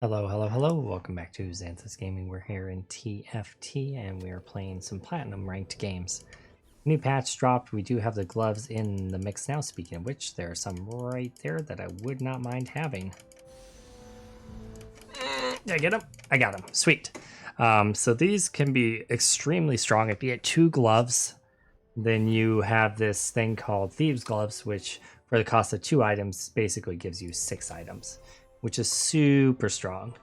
Hello, hello, hello. Welcome back to Zanthyst Gaming. We're here in TFT and we are playing some platinum ranked games. New patch dropped. We do have the gloves in the mix now. Speaking of which, there are some right there that I would not mind having. Did I get them? I got them. Sweet. So these can be extremely strong. If you get 2 gloves, then you have this thing called Thieves Gloves, which for the cost of 2 items basically gives you 6 items, which is super strong.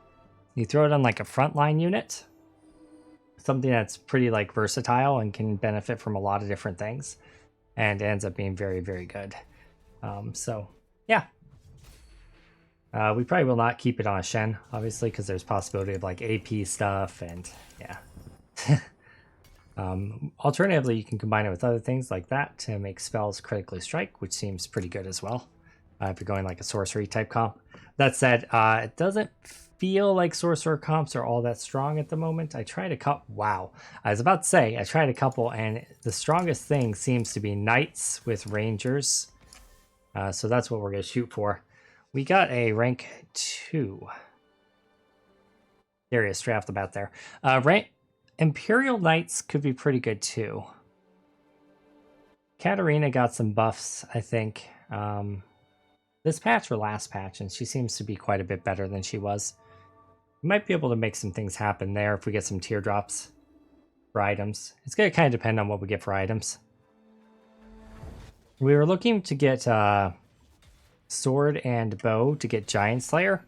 You throw it on like a frontline unit, something that's pretty like versatile and can benefit from a lot of different things, and it ends up being very, very good. So yeah, we probably will not keep it on a Shen, obviously, because there's possibility of like AP stuff and yeah. Alternatively, you can combine it with other things like that to make spells critically strike, which seems pretty good as well. If you're going like a sorcery type comp. That said, it doesn't feel like sorcerer comps are all that strong at the moment. I tried a couple. Wow. I was about to say, I tried a couple, and the strongest thing seems to be knights with rangers. So that's what we're going to shoot for. We got a rank 2. Darius, straight off the bat there. Imperial Knights could be pretty good too. Katarina got some buffs, I think. This patch or last patch, and she seems to be quite a bit better than she was. We might be able to make some things happen there if we get some teardrops for items. It's going to kind of depend on what we get for items. We were looking to get sword and bow to get Giant Slayer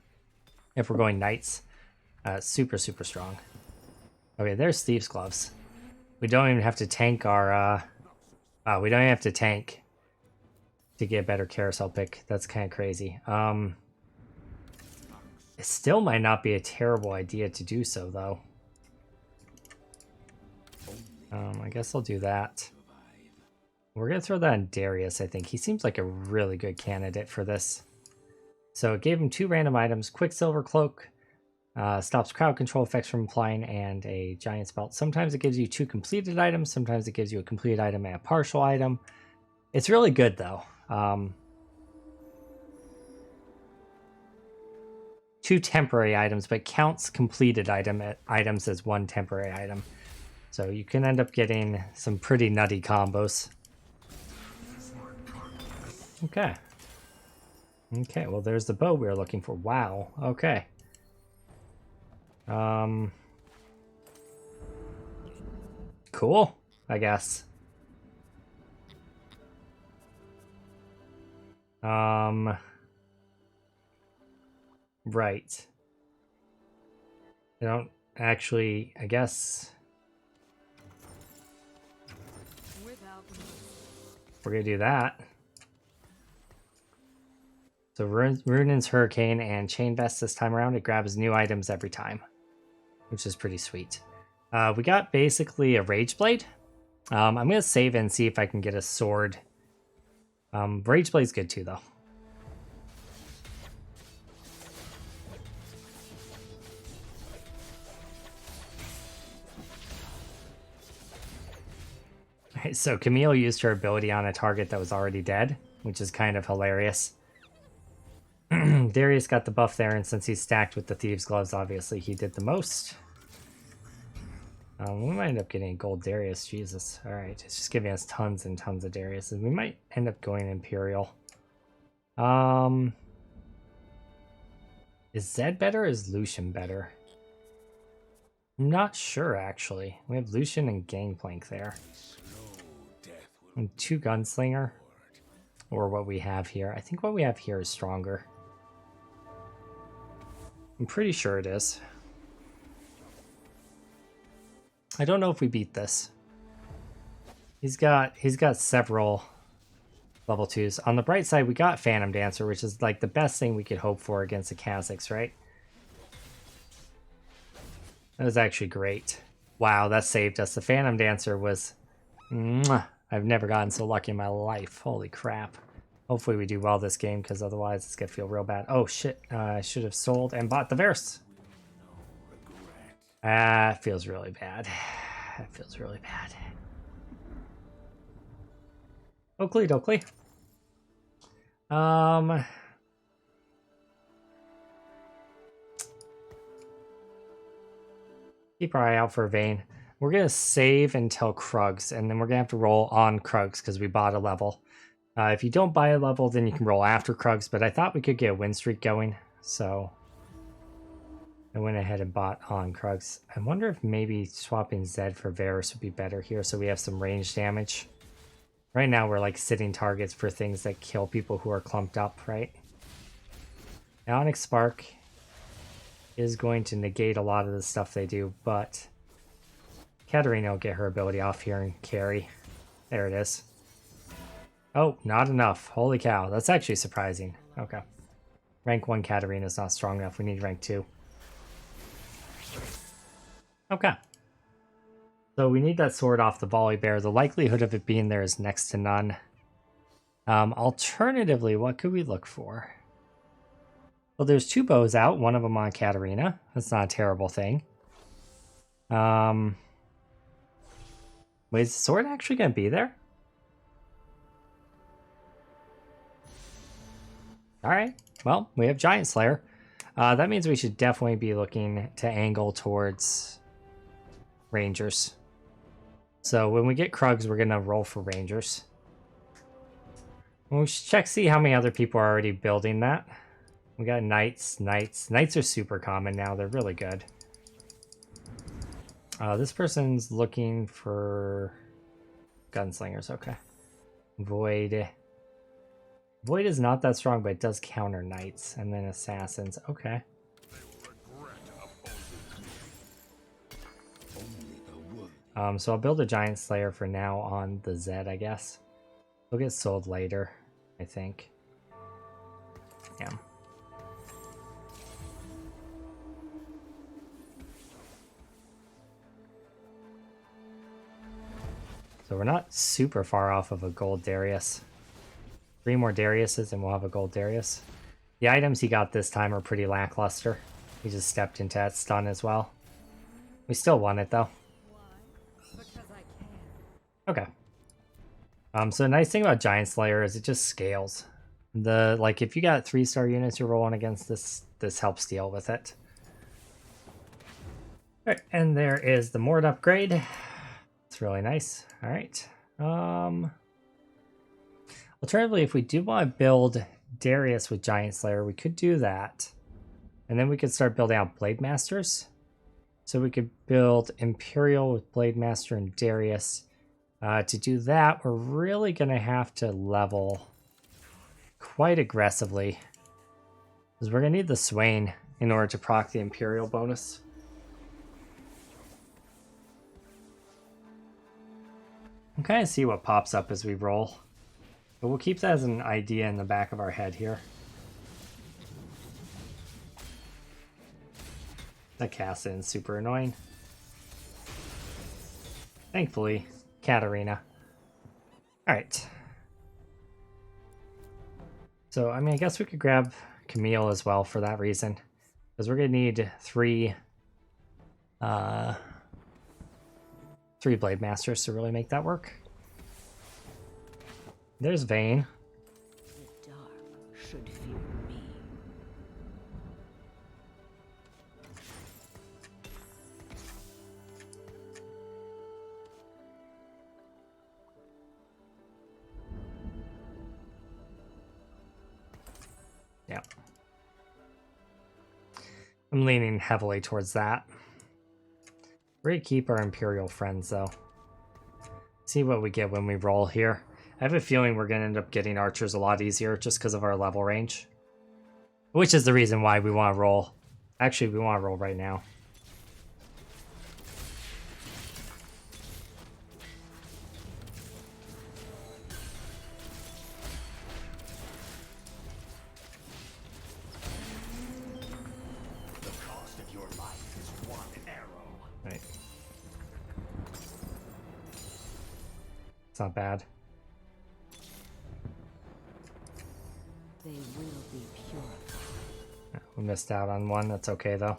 if we're going knights. Super, super strong. Okay, there's Thieves Gloves. We don't even have to tank our... we don't even have to tank to get a better carousel pick. That's kind of crazy. It still might not be a terrible idea to do so, though. I guess I'll do that. We're going to throw that on Darius, I think. He seems like a really good candidate for this. So it gave him 2 random items. Quicksilver Cloak. Stops crowd control effects from applying, and a Giant's Belt. Sometimes it gives you 2 completed items. Sometimes it gives you a completed item and a partial item. It's really good, though. 2 temporary items, but counts completed items as 1 temporary item. So you can end up getting some pretty nutty combos. Okay. Okay, well, there's the bow we were looking for. Wow. Okay. Cool, I guess. Right. I don't actually, I guess. We're gonna do that. So Runin's Hurricane and Chain Vest this time around. It grabs new items every time, which is pretty sweet. We got basically a Rage Blade. I'm gonna save and see if I can get a sword. Rage Blade's good too, though. Alright, so Camille used her ability on a target that was already dead, which is kind of hilarious. Darius got the buff there, and since he's stacked with the Thieves Gloves, obviously he did the most. We might end up getting a gold Darius. Jesus. Alright, it's just giving us tons and tons of Darius, and we might end up going Imperial. Is Zed better or is Lucian better? I'm not sure, actually. We have Lucian and Gangplank there. And 2 Gunslinger. Or what we have here. I think what we have here is stronger. I'm pretty sure it is. I don't know if we beat this. He's got several level 2s. On the bright side, we got Phantom Dancer, which is like the best thing we could hope for against the Kha'Zix, right? That was actually great. Wow, that saved us. The Phantom Dancer was... Mwah. I've never gotten so lucky in my life. Holy crap. Hopefully we do well this game, because otherwise it's going to feel real bad. Oh, shit. I should have sold and bought the Verse. It feels really bad. It feels really bad. Oakley dokley. Keep our eye out for Vayne. We're going to save until Krugs, and then we're going to have to roll on Krugs because we bought a level. If you don't buy a level, then you can roll after Krugs, but I thought we could get a win streak going, so I went ahead and bought on Krugs. I wonder if maybe swapping Zed for Varus would be better here so we have some range damage. Right now we're like sitting targets for things that kill people who are clumped up, right? Onyx Spark is going to negate a lot of the stuff they do, but Katarina will get her ability off here and carry. There it is. Oh, not enough. Holy cow. That's actually surprising. Okay. Rank 1 Katarina is not strong enough. We need rank 2. Okay. So we need that sword off the volley bear. The likelihood of it being there is next to none. Alternatively, what could we look for? Well, there's 2 bows out, one of them on Katarina. That's not a terrible thing. Wait, is the sword actually going to be there? Alright, well, we have Giant Slayer. That means we should definitely be looking to angle towards Rangers. So when we get Krugs, we're going to roll for Rangers. We should check, see how many other people are already building that. We got Knights. Knights are super common now. They're really good. This person's looking for gunslingers. Okay. Void. Void is not that strong, but it does counter Knights. And then Assassins. Okay. So I'll build a Giant Slayer for now on the Zed, I guess. It'll get sold later, I think. Yeah. So we're not super far off of a gold Darius. 3 more Dariuses and we'll have a gold Darius. The items he got this time are pretty lackluster. He just stepped into that stun as well. We still won it though. Okay. So the nice thing about Giant Slayer is it just scales. Like if you got 3-star units you're rolling against, this helps deal with it. Alright, and there is the Mord upgrade. It's really nice. Alright. Alternatively, if we do want to build Darius with Giant Slayer, we could do that. And then we could start building out Blade Masters. So we could build Imperial with Blade Master and Darius. To do that, we're really going to have to level quite aggressively. Because we're going to need the Swain in order to proc the Imperial bonus. I'm kind of see what pops up as we roll. But we'll keep that as an idea in the back of our head here. That cast in super annoying. Thankfully, Katarina. Alright. So, I mean, I guess we could grab Camille as well for that reason. Because we're going to need 3 Blade Masters to really make that work. There's Vayne. The dark should fear me. Yeah. I'm leaning heavily towards that. We're going to keep our Imperial friends, though. See what we get when we roll here. I have a feeling we're going to end up getting archers a lot easier just because of our level range. Which is the reason why we want to roll. Actually, we want to roll right now. The cost of your life is 1 arrow. Right. It's not bad. They will be purified. We missed out on one. That's okay, though.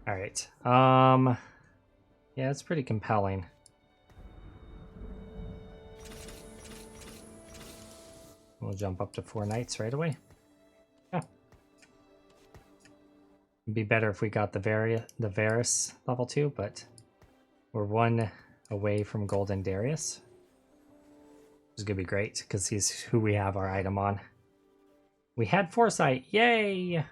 Alright. Yeah, it's pretty compelling. We'll jump up to 4 knights right away. Yeah. It'd be better if we got the Varus level 2, but we're 1 away from Golden Darius. Which is gonna be great because he's who we have our item on. We had Foresight, yay!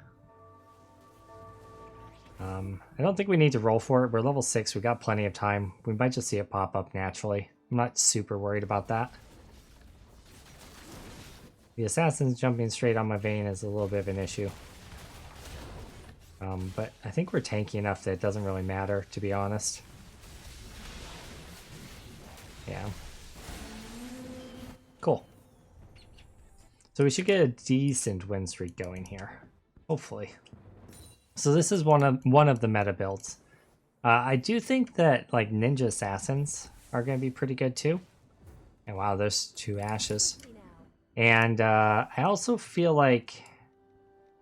I don't think we need to roll for it. We're level 6, we got plenty of time. We might just see it pop up naturally. I'm not super worried about that. The assassins jumping straight on my vein is a little bit of an issue. But I think we're tanky enough that it doesn't really matter, to be honest. Yeah. Cool. So we should get a decent win streak going here. Hopefully. So this is one of the meta builds. I do think that like ninja assassins are going to be pretty good too. And wow, there's 2 ashes. And I also feel like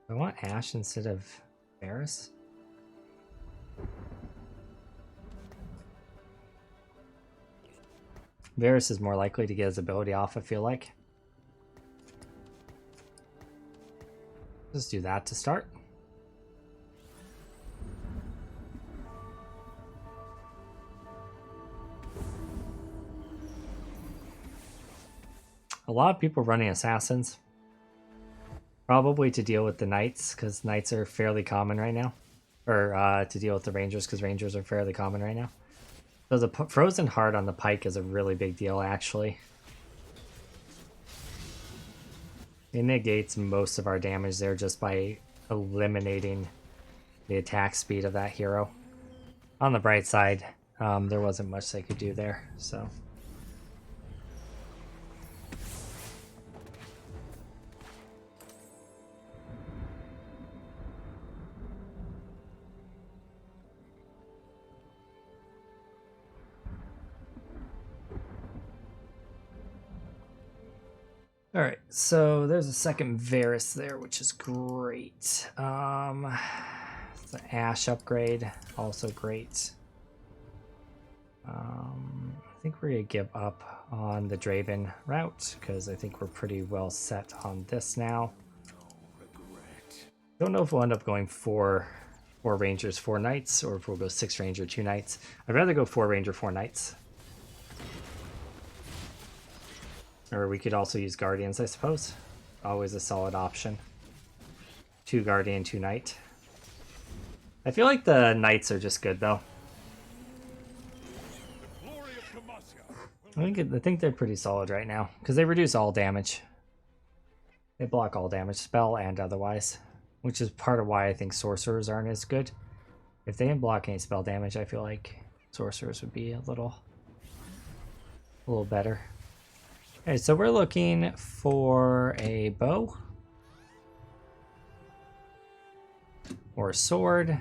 I want Ash instead of Varus. Varus is more likely to get his ability off, I feel like. Let's do that to start. A lot of people running assassins. Probably to deal with the knights, because knights are fairly common right now. Or to deal with the rangers, because rangers are fairly common right now. So the frozen heart on the pike is a really big deal, actually. It negates most of our damage there just by eliminating the attack speed of that hero. On the bright side, there wasn't much they could do there, so... All right, so there's a second Varus there, which is great. The Ash upgrade, also great. I think we're gonna give up on the Draven route because I think we're pretty well set on this now. Don't know if we'll end up going 4 Rangers, 4 Knights, or if we'll go 6 Ranger, 2 Knights. I'd rather go 4 Ranger, 4 Knights. Or we could also use Guardians, I suppose. Always a solid option. 2 Guardian, 2 Knight. I feel like the Knights are just good, though. I think they're pretty solid right now, because they reduce all damage. They block all damage, spell and otherwise. Which is part of why I think Sorcerers aren't as good. If they didn't block any spell damage, I feel like Sorcerers would be a little better. Okay, so we're looking for a bow or a sword,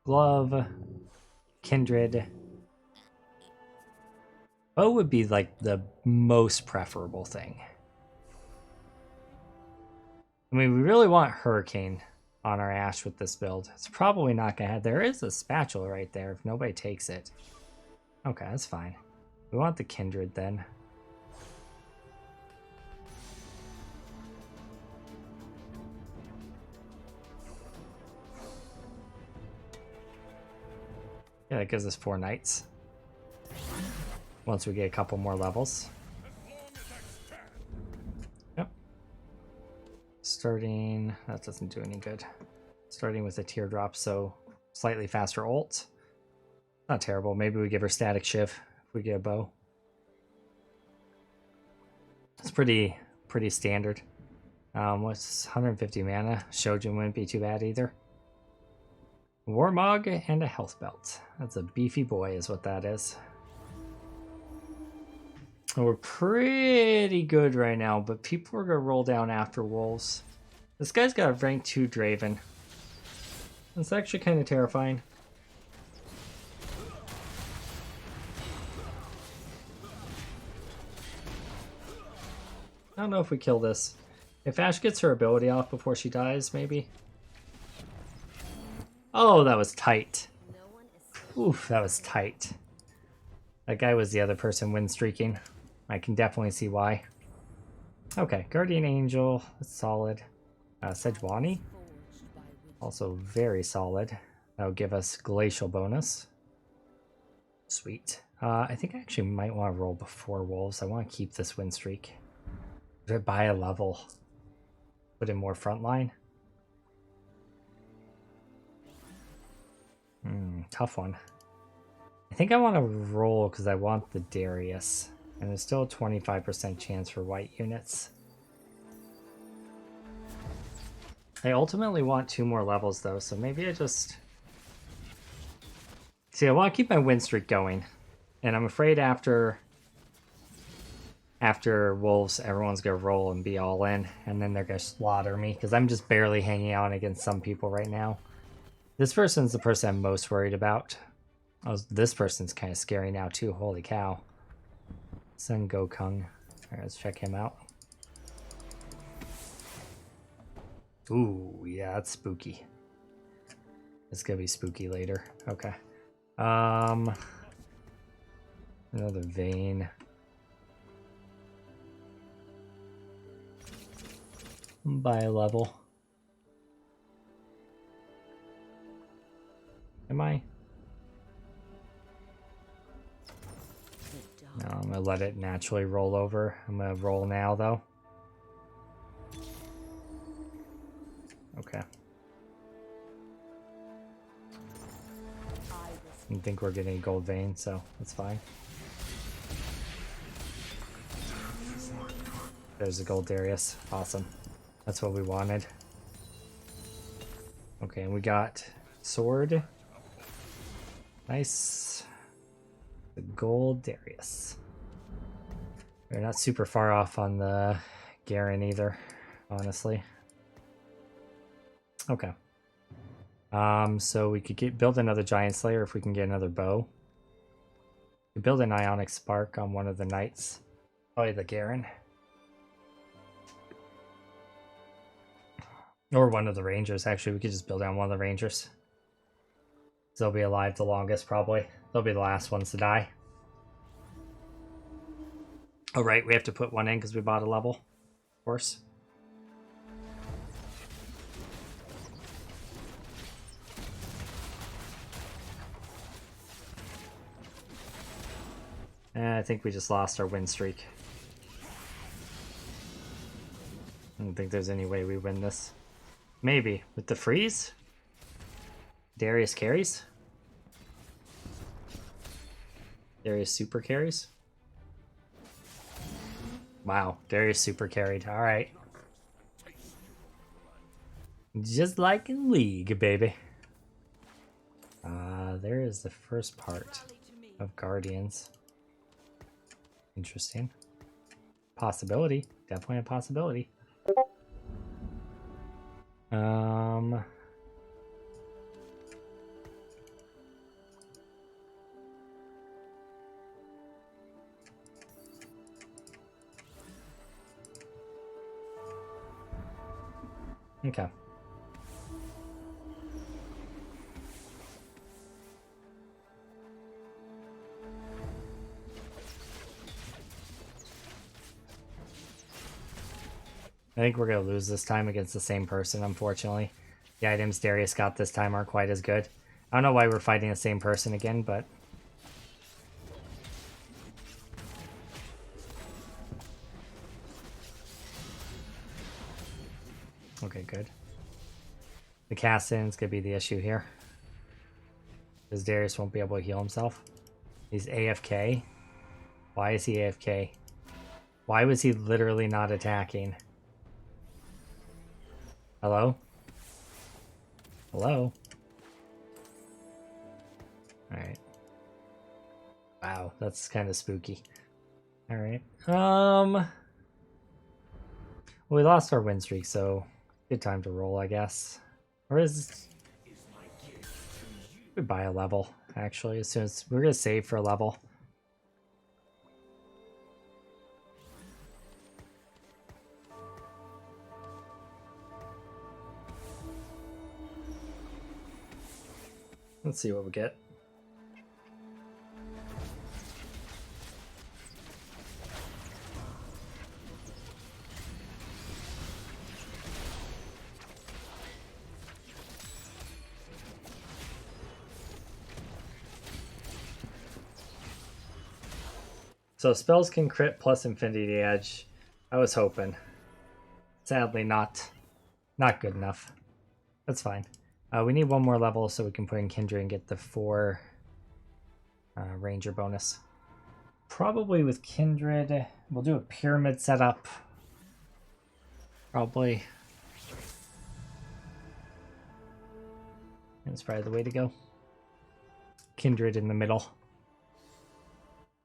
glove, kindred. Bow would be like the most preferable thing. I mean, we really want Hurricane on our Ash with this build. It's probably not gonna have. There is a spatula right there if nobody takes it. Okay, that's fine. We want the kindred then. Yeah, that gives us 4 Knights. Once we get a couple more levels. Yep. Starting... that doesn't do any good. Starting with a teardrop, so slightly faster ult. Not terrible. Maybe we give her static shiv if we get a bow. It's pretty standard. What's 150 mana? Shojin wouldn't be too bad either. Warmog and a health belt. That's a beefy boy is what that is. We're pretty good right now, but people are going to roll down after wolves. This guy's got a rank 2 Draven. That's actually kind of terrifying. I don't know if we kill this. If Ash gets her ability off before she dies, maybe. Oh, that was tight. Oof, that was tight. That guy was the other person win streaking. I can definitely see why. Okay, Guardian Angel, that's solid. Sejuani? Also very solid. That'll give us glacial bonus. Sweet. I think I actually might want to roll before wolves. I want to keep this win streak. If I buy a level, put in more frontline. Tough one. I think I want to roll because I want the Darius. And there's still a 25% chance for white units. I ultimately want 2 more levels though, so maybe I just... See, I want to keep my win streak going. And I'm afraid after wolves, everyone's going to roll and be all in. And then they're going to slaughter me because I'm just barely hanging out against some people right now. This person's the person I'm most worried about. Oh, this person's kind of scary now too. Holy cow. Sun Gokung. Alright, let's check him out. Ooh, yeah, that's spooky. It's gonna be spooky later. Okay. Another vein. By a level. Am I? No, I'm gonna let it naturally roll over. I'm gonna roll now though. Okay. I didn't think we're getting a gold vein, so that's fine. There's a gold Darius. Awesome. That's what we wanted. Okay, and we got sword. Nice. The gold Darius. We're not super far off on the Garen either, honestly. Okay. So we could build another Giant Slayer if we can get another bow. We could build an Ionic Spark on one of the knights. Probably the Garen. Or one of the Rangers, actually. We could just build on one of the Rangers. They'll be alive the longest, probably. They'll be the last ones to die. Oh, right, we have to put one in because we bought a level. Of course. And I think we just lost our win streak. I don't think there's any way we win this. Maybe. With the freeze? Darius carries? Darius super carries? Wow, Darius super carried. Alright. Just like in League, baby. There is the first part of Guardians. Interesting. Possibility. Definitely a possibility. Okay. I think we're going to lose this time against the same person, unfortunately. The items Darius got this time aren't quite as good. I don't know why we're fighting the same person again, but... Okay, good. The cast-in's going to be the issue here. Because Darius won't be able to heal himself. He's AFK. Why is he AFK? Why was he literally not attacking? Hello? Hello? Alright. Wow, that's kind of spooky. Alright. Well, we lost our win streak, so good time to roll, I guess. Or is... We buy a level, actually, as soon as... We're gonna save for a level. Let's see what we get. So spells can crit plus Infinity Edge. I was hoping. Sadly, not good enough. That's fine. We need one more level so we can put in Kindred and get the 4 Ranger bonus. Probably with Kindred, we'll do a pyramid setup. Probably. That's probably the way to go. Kindred in the middle.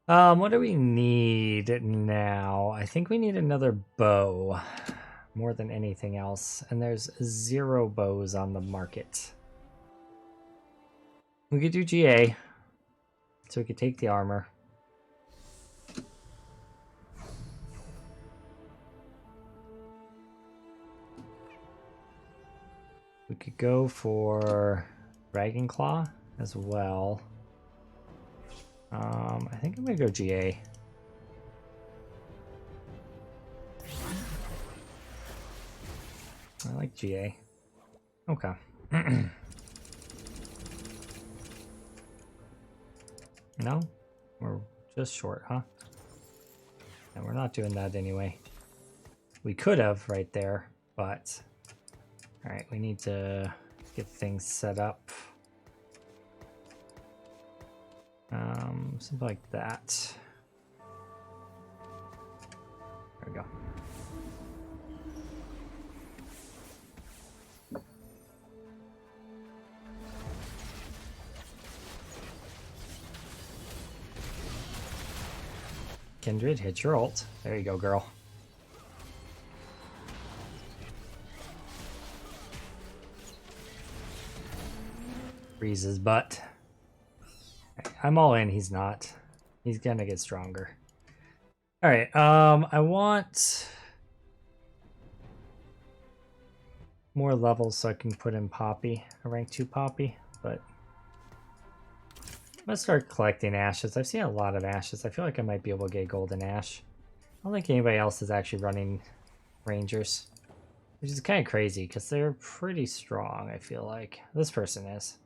What do we need now? I think we need another bow more than anything else. And there's 0 bows on the market. We could do GA. So we could take the armor. We could go for Dragon Claw as well. I think I'm gonna go GA. I like GA. Okay. No? We're just short, huh? And we're not doing that anyway. We could have right there, but... Alright, we need to get things set up. Something like that. There we go. Kindred, hit your ult. There you go, girl. Freeze his butt. I'm all in, he's not. He's gonna get stronger. Alright, I want more levels so I can put in Poppy, a rank 2 Poppy, but I'm gonna start collecting ashes. I've seen a lot of ashes. I feel like I might be able to get golden ash. I don't think anybody else is actually running rangers, which is kind of crazy because they're pretty strong, I feel like. This person is.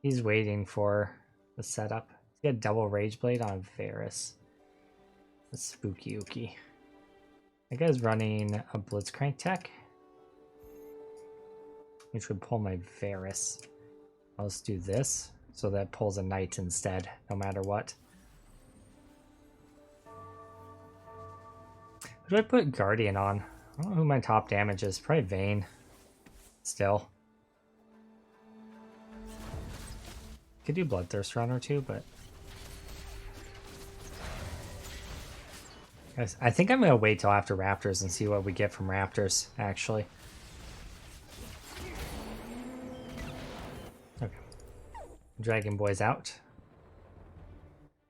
He's waiting for the setup. He's got double rage blade on Varus. That's spooky ooky. That guy's running a blitzcrank tech, which would pull my Varus. Let's do this. So that pulls a knight instead, no matter what. Who do I put Guardian on? I don't know who my top damage is. Probably Vayne. Still. Could do Bloodthirst Runner too, but... Guys, I think I'm going to wait till after Raptors and see what we get from Raptors, actually. Okay. Dragon Boy's out.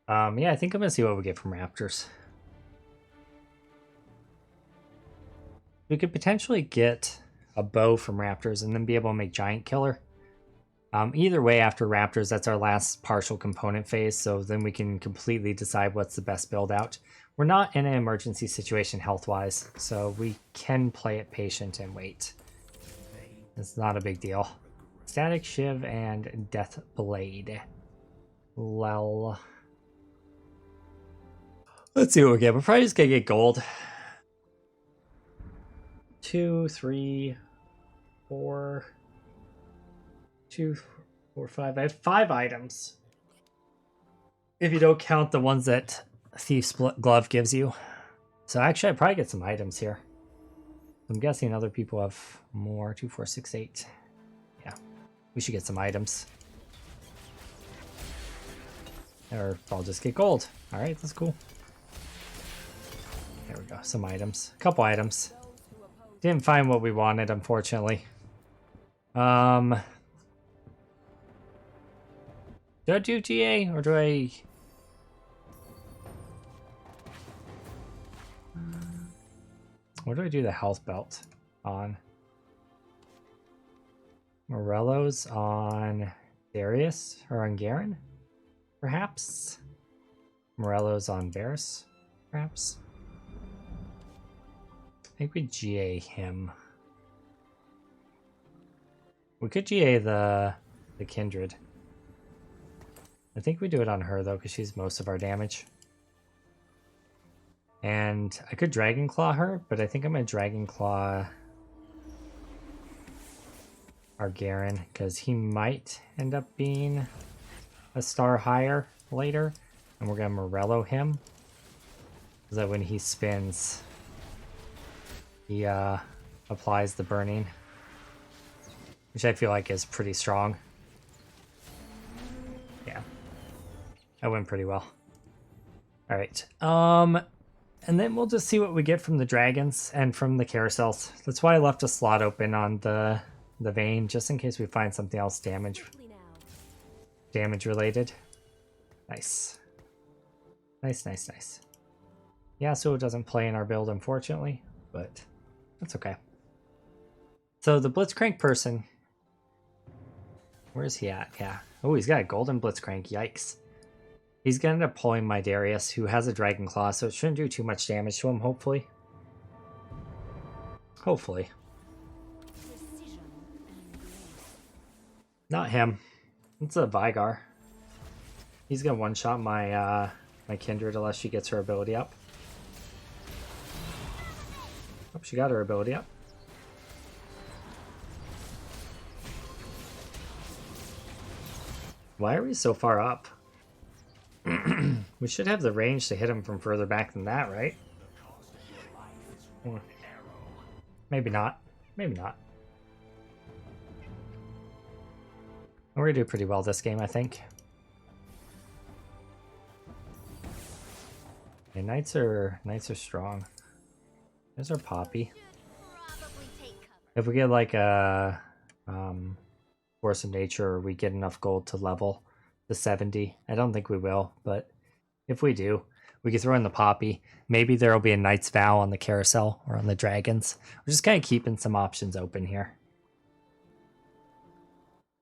Yeah, I think I'm gonna see what we get from Raptors. We could potentially get a bow from Raptors and then be able to make Giant Killer. Either way, after Raptors, that's our last partial component phase, so then we can completely decide what's the best build out. We're not in an emergency situation health-wise, so we can play it patient and wait. It's not a big deal. Static Shiv and Death Blade. Lel. Let's see what we get. We're probably just gonna get gold. 2, 3, 4, 2, 4, 5. I have 5 items. If you don't count the ones that Thief's Glove gives you. So actually, I probably get some items here. I'm guessing other people have more. 2, 4, 6, 8. Yeah, we should get some items. Or I'll just get gold. All right, that's cool. There we go, some items. A couple items. Didn't find what we wanted, unfortunately. Do I do GA or do I... What do I do the health belt on? Morello's on Darius or on Garen, perhaps? Morello's on Varus, perhaps? I think we GA him. We could GA the Kindred. I think we do it on her though, because she's most of our damage. And I could Dragon Claw her, but I think I'm going to Dragon Claw our Garen, because he might end up being a star higher later. And we're going to Morello him. So that when he spins, he applies the burning. Which I feel like is pretty strong. Yeah. That went pretty well. Alright. And then we'll just see what we get from the dragons and from the carousels. That's why I left a slot open on the vein, just in case we find something else damage related. Nice. Nice. Yeah, so it doesn't play in our build, unfortunately, but that's okay. So the Blitzcrank person, where's he at? Yeah. Oh, he's got a golden Blitzcrank. Yikes. He's going to end up pulling my Darius, who has a Dragon Claw, so it shouldn't do too much damage to him, hopefully. Hopefully. Not him. It's a Vigar. He's going to one-shot my my Kindred unless she gets her ability up. Oh, she got her ability up. Why are we so far up? We should have the range to hit him from further back than that, right? Maybe not. Maybe not. We're gonna do pretty well this game, I think. Okay, knights are strong. There's our Poppy. If we get like a Force of Nature, or we get enough gold to level the 70. I don't think we will, but if we do, we can throw in the Poppy. Maybe there will be a Knight's Vow on the carousel or on the dragons. We're just kind of keeping some options open here.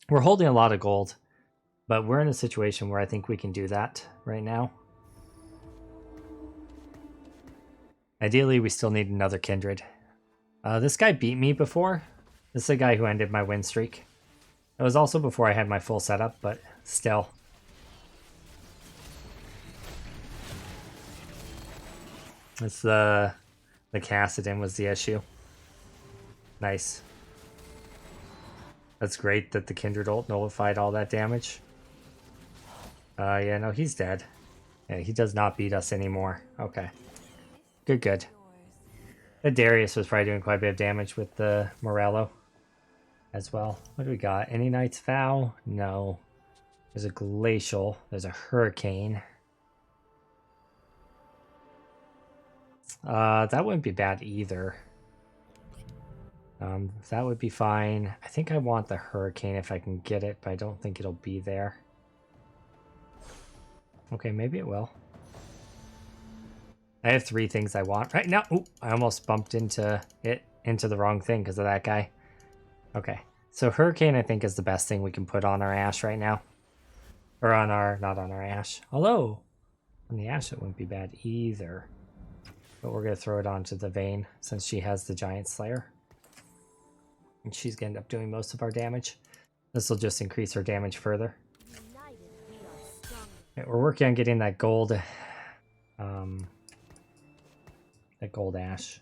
We're holding a lot of gold, but we're in a situation where I think we can do that right now. Ideally, we still need another Kindred. This guy beat me before. This is the guy who ended my win streak. It was also before I had my full setup, but still. It's the Cassidon was the issue. Nice. That's great that the Kindred ult nullified all that damage. Yeah, no, he's dead. Yeah, he does not beat us anymore. Okay. Good. The Darius was probably doing quite a bit of damage with the Morello as well. What do we got? Any Knight's Vow? No. There's a Glacial. There's a Hurricane. That wouldn't be bad either. That would be fine. I think I want the Hurricane if I can get it, but I don't think it'll be there. Okay, maybe it will. I have 3 things I want right now. Ooh, I almost bumped into the wrong thing because of that guy. Okay, so Hurricane I think is the best thing we can put on our Ashe right now. Or on our, not on our Ashe. Although, on the Ashe it wouldn't be bad either. But we're going to throw it onto the Vayne since she has the Giant Slayer. And she's going to end up doing most of our damage. This will just increase her damage further. Okay, we're working on getting that gold, Ashe.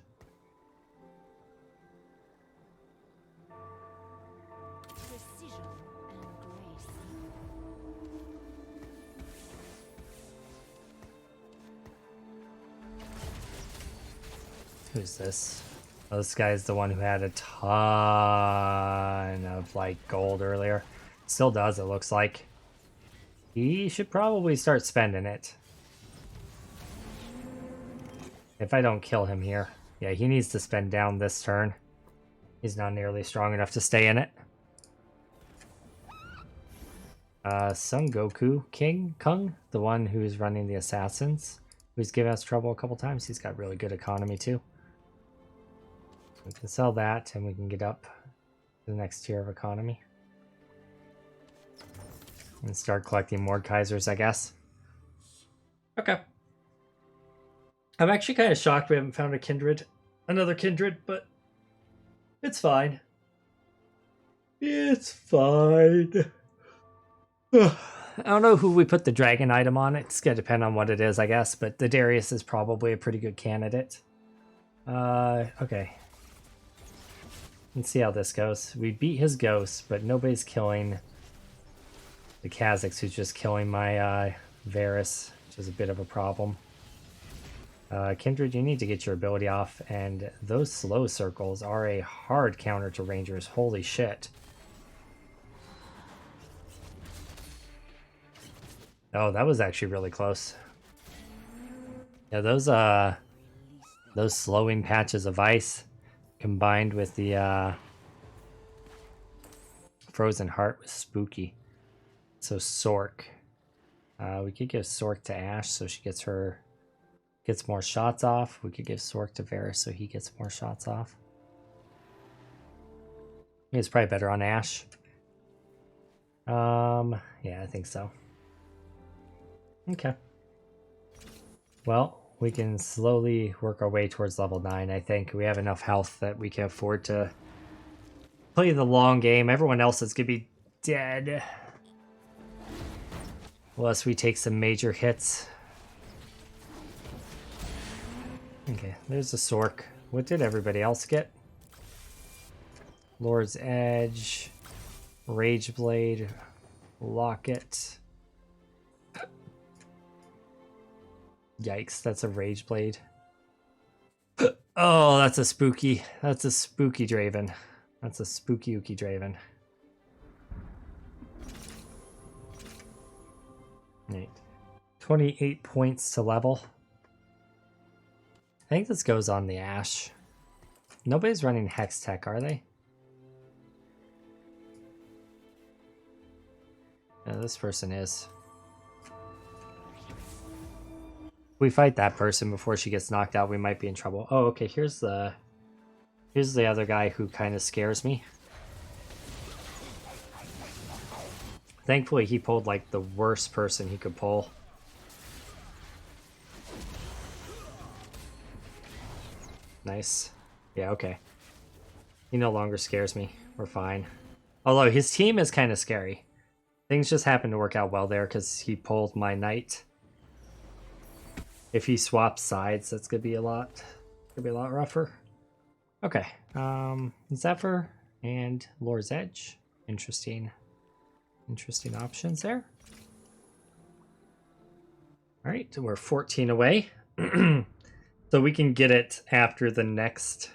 Who's this? Oh, this guy's the one who had a ton of like gold earlier. Still does, it looks like. He should probably start spending it. If I don't kill him here. Yeah, he needs to spend down this turn. He's not nearly strong enough to stay in it. Son Goku Kung, the one who's running the assassins, who's given us trouble a couple times. He's got really good economy too. We can sell that and we can get up to the next tier of economy. And start collecting more Kaisers, I guess. Okay. I'm actually kind of shocked we haven't found another Kindred, but it's fine. It's fine. I don't know who we put the dragon item on. It's gonna depend on what it is, I guess. But the Darius is probably a pretty good candidate. Okay. Let's see how this goes. We beat his ghost, but nobody's killing the Kha'Zix, who's just killing my Varus, which is a bit of a problem. Kindred, you need to get your ability off, and those slow circles are a hard counter to Rangers. Holy shit. Oh, that was actually really close. Yeah, those slowing patches of ice combined with the frozen heart was spooky. So Sork. We could give Sork to Ashe so she gets more shots off. We could give Sork to Varus so he gets more shots off. It's probably better on Ashe. Yeah, I think so. Okay. Well, we can slowly work our way towards level 9. I think we have enough health that we can afford to play the long game. Everyone else is going to be dead. Unless we take some major hits. Okay, there's the Sork. What did everybody else get? Lord's Edge, Rage Blade, Locket. Yikes, that's a Rage Blade. Oh, that's a spooky Draven. That's a spooky ooky Draven. Right. 28 points to level. I think this goes on the Ashe. Nobody's running Hex Tech, are they? Yeah, this person is. If we fight that person before she gets knocked out, we might be in trouble. Oh, okay, here's the other guy who kind of scares me. Thankfully, he pulled like the worst person he could pull. Nice. Yeah, okay. He no longer scares me. We're fine. Although his team is kind of scary. Things just happen to work out well there because he pulled my knight. If he swaps sides, that's gonna be a lot rougher. Okay. Zephyr and Lord's Edge. Interesting options there. All right, so we're 14 away. So we can get it after the next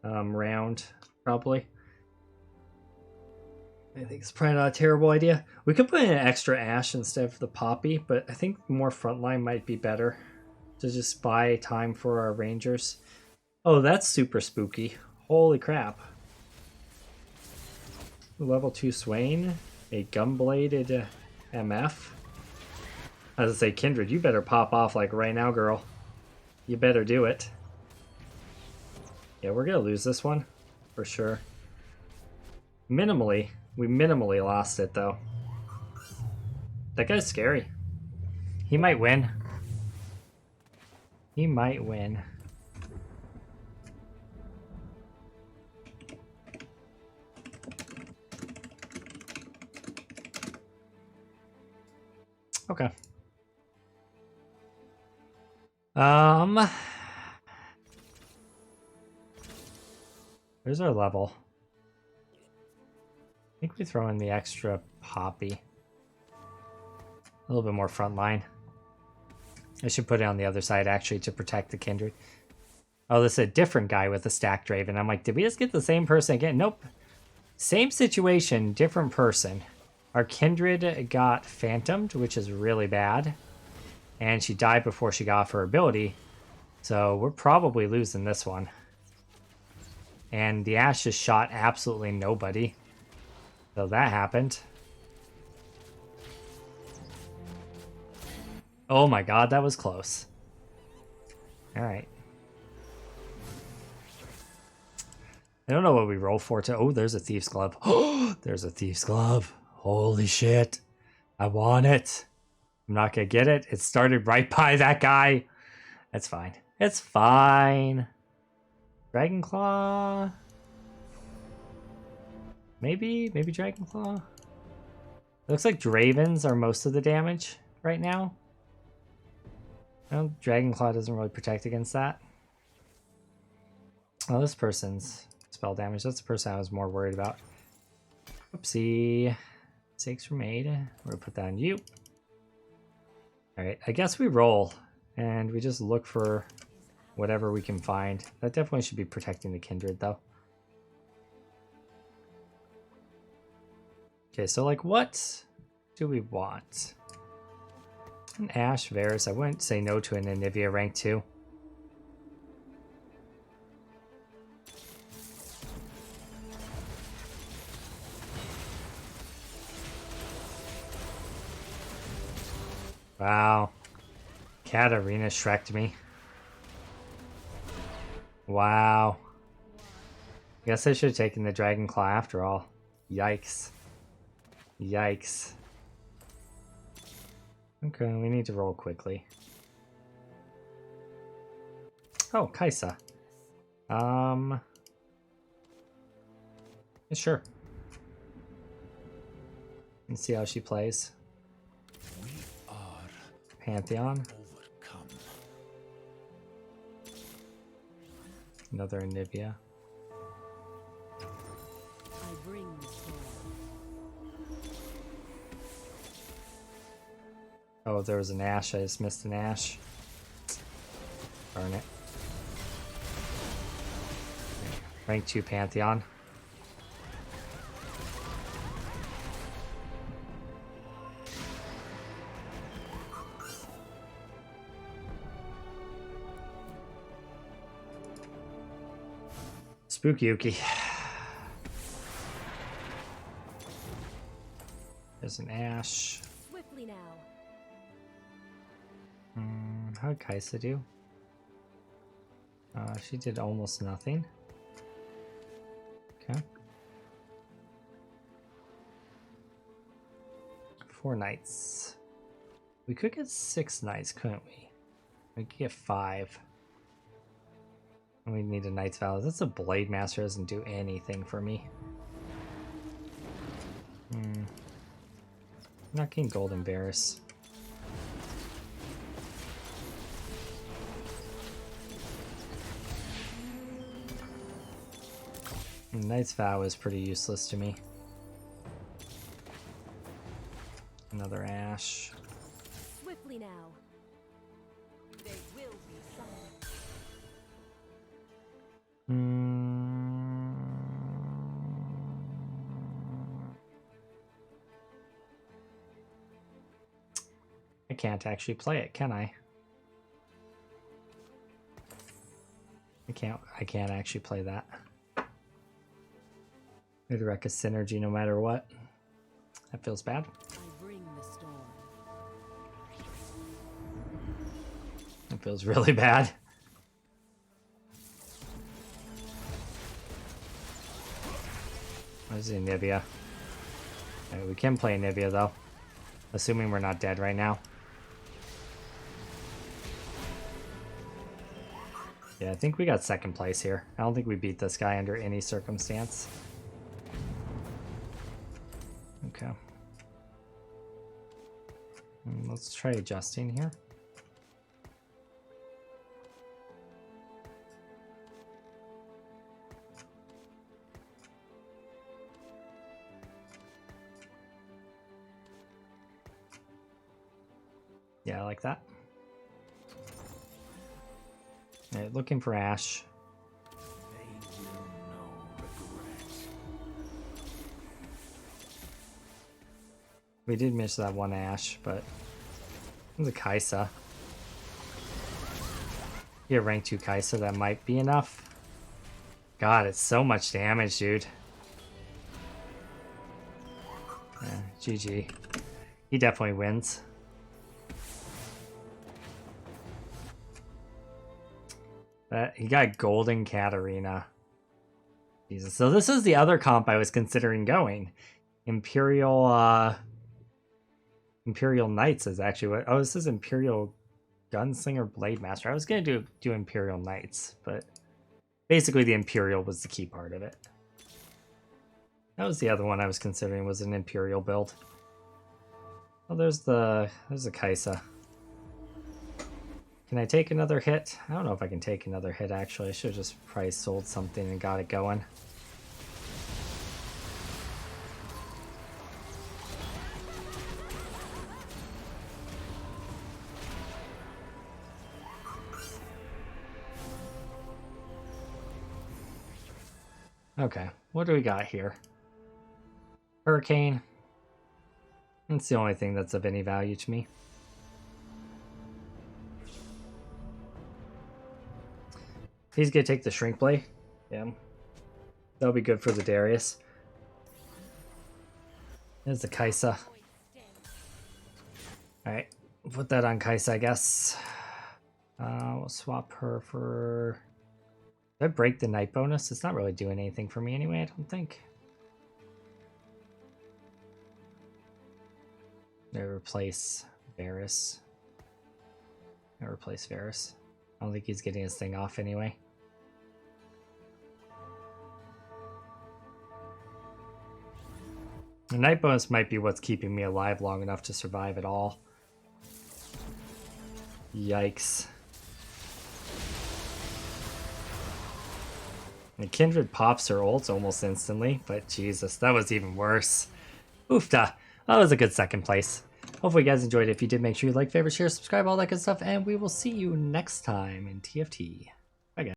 round, probably. I think it's probably not a terrible idea. We could put in an extra Ashe instead of the Poppy, but I think more frontline might be better to just buy time for our Rangers. Oh, that's super spooky. Holy crap. Level 2 Swain, a Gunbladed MF. As I say, Kindred, you better pop off like right now, girl. You better do it. Yeah, we're gonna lose this one, for sure. We minimally lost it, though. That guy's scary. He might win. He might win. Okay. Where's our level? I think we throw in the extra Poppy. A little bit more frontline. I should put it on the other side, actually, to protect the Kindred. Oh, this is a different guy with a stacked Draven. I'm like, did we just get the same person again? Nope. Same situation, different person. Our Kindred got phantomed, which is really bad. And she died before she got off her ability. So we're probably losing this one. And the Ashe just shot absolutely nobody. So that happened. Oh my god, that was close. Alright. I don't know what we roll for to... Oh, there's a Thief's Glove. Oh, there's a Thief's Glove. Holy shit. I want it. I'm not gonna get it. It started right by that guy. That's fine. It's fine. Dragon Claw. Maybe Dragon Claw. Looks like Dravens are most of the damage right now. Well, Dragonclaw doesn't really protect against that. Oh, this person's spell damage. That's the person I was more worried about. Oopsie. Mistakes were made. We're gonna put that on you. Alright, I guess we roll. And we just look for whatever we can find. That definitely should be protecting the Kindred, though. Okay, so like what do we want? An Ash Varus. I wouldn't say no to an Anivia rank 2. Wow. Katarina Shrek'd me. Wow. Guess I should have taken the Dragonclaw after all. Yikes. Yikes. Okay, we need to roll quickly. Oh, Kaisa. Yeah, sure. Let's see how she plays. We are Pantheon. overcome. Another Anivia. I bring the storm. Oh, there was an Ash. I just missed an Ash. Darn it. Rank 2 Pantheon. Spooky Yuki. There's an Ash. Swiftly now. How'd Kaisa do? She did almost nothing. Okay. 4 knights. We could get 6 knights, couldn't we? We could get 5. And we need a Knight's Vow. That's a Blade Master, doesn't do anything for me. Not getting Golden Varus. Knight's Vow is pretty useless to me. Another Ash. Swiftly now. They will be summoned. I can't actually play it, can I? I can't actually play that. It'd wreck a synergy no matter what. That feels bad. I bring the storm. That feels really bad. Where's the Anivia? Right, we can play Anivia though. Assuming we're not dead right now. Yeah, I think we got second place here. I don't think we beat this guy under any circumstance. Okay. Let's try adjusting here. Yeah, I like that. All right, looking for Ash. They will know regret. We did miss that one Ash, but the Kaisa. Yeah, rank 2 Kaisa, that might be enough. God, it's so much damage, dude. Yeah, GG. He definitely wins. He got Golden Katarina. Jesus. So this is the other comp I was considering going. Imperial Knights is actually what. Oh, this is Imperial Gunslinger Blade Master. I was gonna do Imperial Knights, but basically the Imperial was the key part of it. That was the other one I was considering, was an Imperial build. Oh, there's the Kaisa. Can I take another hit? I don't know if I can take another hit, actually. I should have just probably sold something and got it going. Okay, what do we got here? Hurricane. That's the only thing that's of any value to me. He's gonna take the Shrink Blade. Yeah. That'll be good for the Darius. There's the Kaisa. Alright, put that on Kaisa, I guess. We'll swap her for... Did I break the night bonus? It's not really doing anything for me anyway, I don't think. I replace Varus. I replace Varus. I don't think he's getting his thing off anyway. The night bonus might be what's keeping me alive long enough to survive at all. Yikes. And Kindred pops her ult almost instantly, but Jesus, that was even worse. Oofta. That was a good second place. Hopefully you guys enjoyed it. If you did, make sure you like, favorite, share, subscribe, all that good stuff, and we will see you next time in TFT.